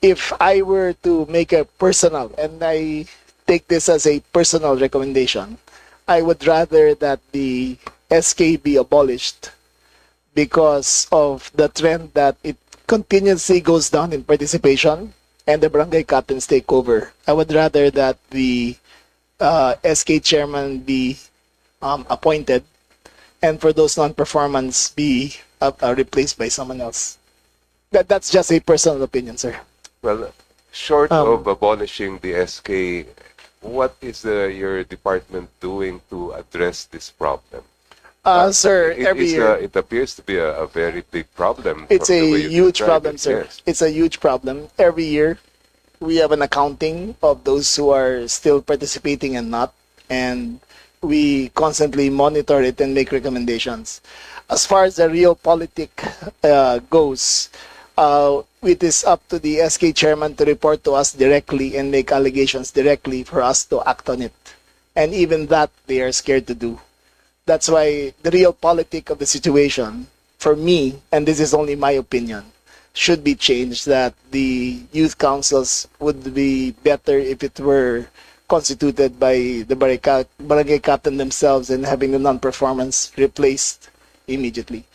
if I were to make a personal, and I take this as a personal recommendation, I would rather that the SK be abolished because of the trend that it continuously goes down in participation and the barangay captains take over. I would rather that the SK chairman be appointed, and for those non-performance be replaced by someone else. That's just a personal opinion, sir. Well, short of abolishing the SK, what is your department doing to address this problem? Sir, every year It appears to be a very big problem. it's from the a way you huge describe problem, it. sir. Yes. It's a huge problem. Every year we have an accounting of those who are still participating and not, and we constantly monitor it and make recommendations. As far as the real politic goes, it is up to the SK chairman to report to us directly and make allegations directly for us to act on it. And even that, they are scared to do. That's why the real politic of the situation, for me, and this is only my opinion, should be changed, that the youth councils would be better if it were constituted by the barangay captain themselves and having the non-performance replaced immediately.